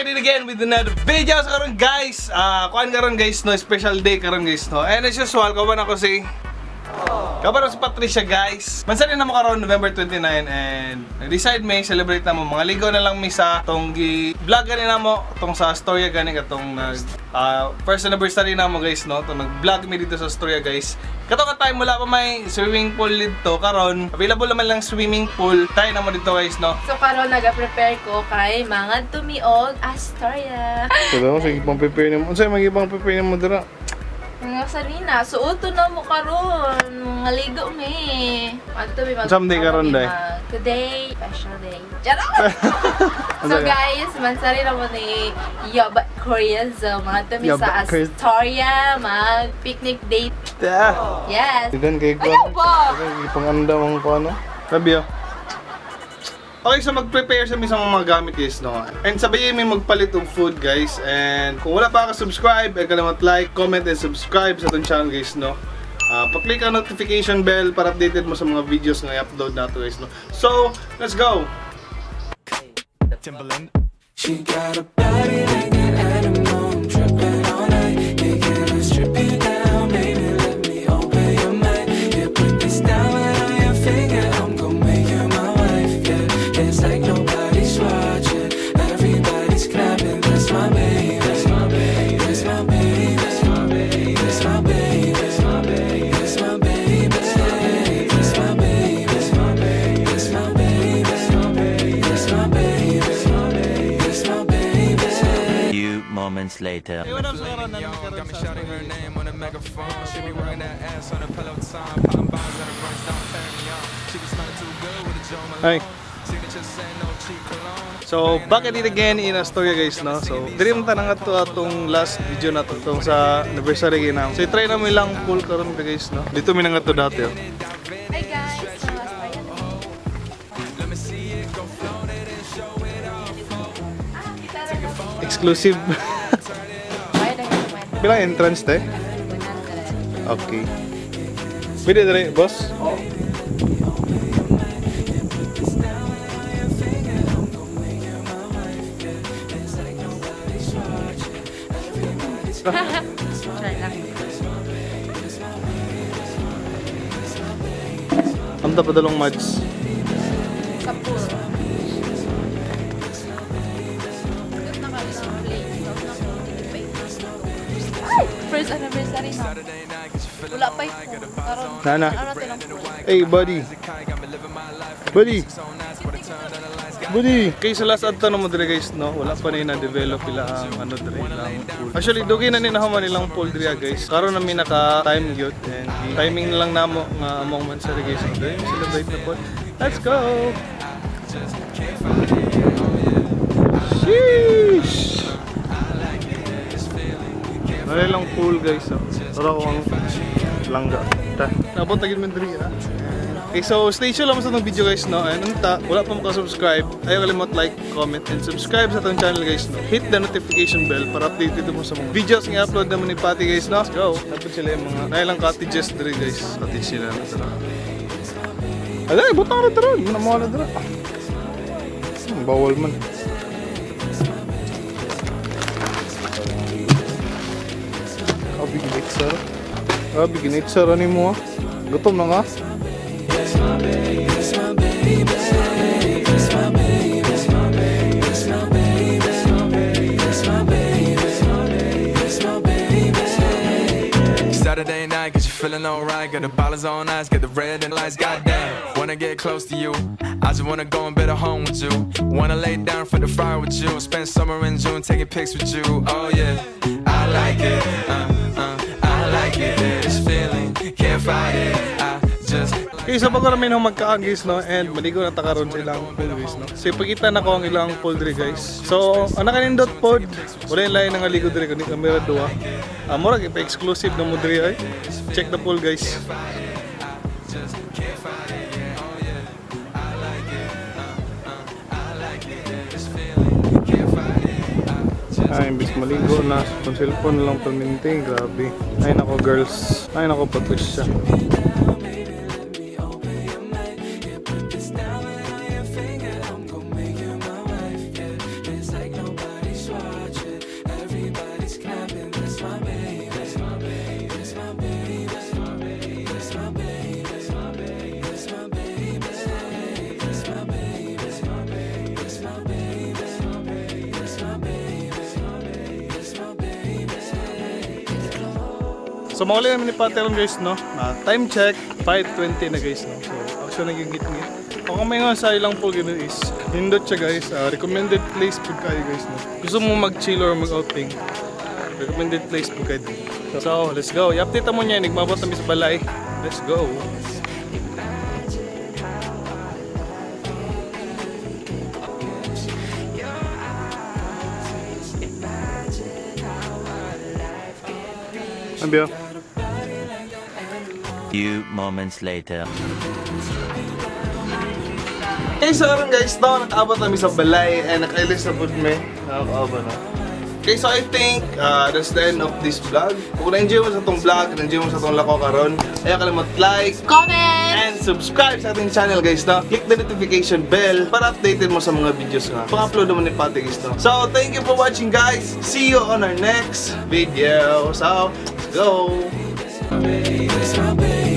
back at it again with another video sa karon guys. Kuan karon guys no, special day karon guys no. And as usual, kaban ako si Patricia guys. Monthsary na mo karon November 29 and nag-decide may celebrate na mo. Mga ligaw na lang mi sa tong vlog gani na mo tong sa storya gani katong first anniversary na mo guys no. Tong nag-vlog mi dito sa storya guys. Katong time wala pa may swimming pool dito karon. Available naman lang swimming pool. Tayo na mo dito guys no. So karon naga-prepare ko kay mga tumiog astorya. So daw sige pang prepare nimo. Unsay magibang prepare nimo dira? Mga sarina, suoto na mo karon. Mga ligo mi. Adto mi mag Someday karon day. Today, special day. Charot. So guys, Monthsary na mo ni Yobat Korea. So mga tumi sa Astoria, mag picnic date. Yes. Diyan kay ko. Ayaw ba? Ipanganda mong ko ano. Sabi yo. Okay, so mag-prepare sa misang mga gamit guys, no? And sabayin may magpalit ng food guys. And kung wala pa ka-subscribe, ay kalimat like, comment, and subscribe sa itong channel guys, no? Pa-click ang notification bell para updated mo sa mga videos na i-upload nato guys, no? So, let's go! She got a body like an animal, I'm tripping all night. Yeah, can I strip you down, baby? Let me open your mind. Yeah, put this down on your finger, I'm gon' make you my wife. Yeah, it's like nobody's watching, everybody's clapping. That's my baby, that's my baby, that's my baby, that's my baby, that's my baby, that's my baby, that's my baby, that's my baby, that's my baby, that's my baby, that's my baby, that's my baby, that's my baby, that's my baby. Few moments later. Got me shouting her name on a megaphone. She be working that ass on a peloton. Popping bombs on the brunch, don't turn me on. She be smelling too good with a Joe Hi. Malone. Signature saying no cheap cologne. So, back at it again in Astoria guys, no? So, dream ta na nga to atong last video na to, tong sa anniversary gina. So, try na mo ilang pool karon guys, no? Dito mi na nga to dati, oh. Hi guys, so Astoria na. Let me see it go float it and show it off. Exclusive. Bayad ang kumain. Bilang entrance te? 100. Okay. Pwede dire, boss? Try lang. Amta pa dalong match. Sa pool. Good na kami sa play. Ay! First anniversary na. Wala pa ito. Karon. Nana. Ano natin ang pool? Hey, buddy. Buddy. Buddy. Kay sa last adto na mo dire guys, no? Wala pa na na-develop ila ang ano dire lang pool. Actually, dugi na ni nahaman nilang pool dire guys. Karon na mi naka-time gyud and timing na lang namo nga among Monthsary guys. Dahil celebrate na po. Let's go. Sheesh. Wala lang pool guys, oh. Tara ko ang langga. Ta. Nabot na gid man diri ha. Okay, so stay tuned lang sa itong video guys, no? And unta, wala pa maka-subscribe, ayaw kalimot like, comment, and subscribe sa itong channel guys, no? Hit the notification bell para updated mo sa mga videos nga upload naman ni Patty guys, no? Let's go! Tapos sila yung mga nailang cottages diri guys. Cottage sila na sila. Aday, butang na dira. Muna mo na dira. Bawal man. Biginit sara. Biginit sara ni mo ha. Gutom na nga. That's my baby, that's my baby, that's my baby, that's my baby, that's my baby, that's my baby, that's my baby, that's my baby, that's my baby. Saturday night, cause you feeling alright. Got the ballers on ice, get the red and lights, goddamn. Wanna get close to you, I just wanna go and better home with you. Wanna lay down for the fire with you. Spend summer in June, taking pics with you. Oh yeah, I like it, I like it. This feeling, can't fight it. I just Okay, so bago namin ang magkaan guys, no? And maligo na takaroon sa ilang pool guys, no? So ipakita na ko ang ilang pool diri guys. So, ang nakanindot pod, wala yung lain nga ligo diri kundi camera duwa. Murag ipa-exclusive na mo diri ay. Check the pool guys. Ay, imbis maligo na kung cellphone lang perminti, grabe. Ay nako girls, ay nako Patricia. So mauli naman ni Pati ron guys, no? Time check, 5:20 na guys, no? So action nagigit-ngit. Kung may nga sa ilang po gino is, hindot siya guys. Recommended place po kayo guys, no? Gusto mo mag-chill or mag-outing, recommended place po kayo. So let's go. I-update mo niya, nagmabot namin sa balay. Let's go. Ambyo. Few moments later. Okay, so karon guys, no, nakaabot namin sa balay and nakailis na po kami. Nakakaaba na. Okay, so I think that's the end of this vlog. Kung na-enjoy mo sa itong vlog, na-enjoy mo sa itong lako karon, ayaw kalimot like, Comment! and subscribe sa ating channel guys, no? Click the notification bell para updated mo sa mga videos nga. Pang-upload naman ni Pati guys, no? So, thank you for watching guys. See you on our next video. So, let's go! It's my baby.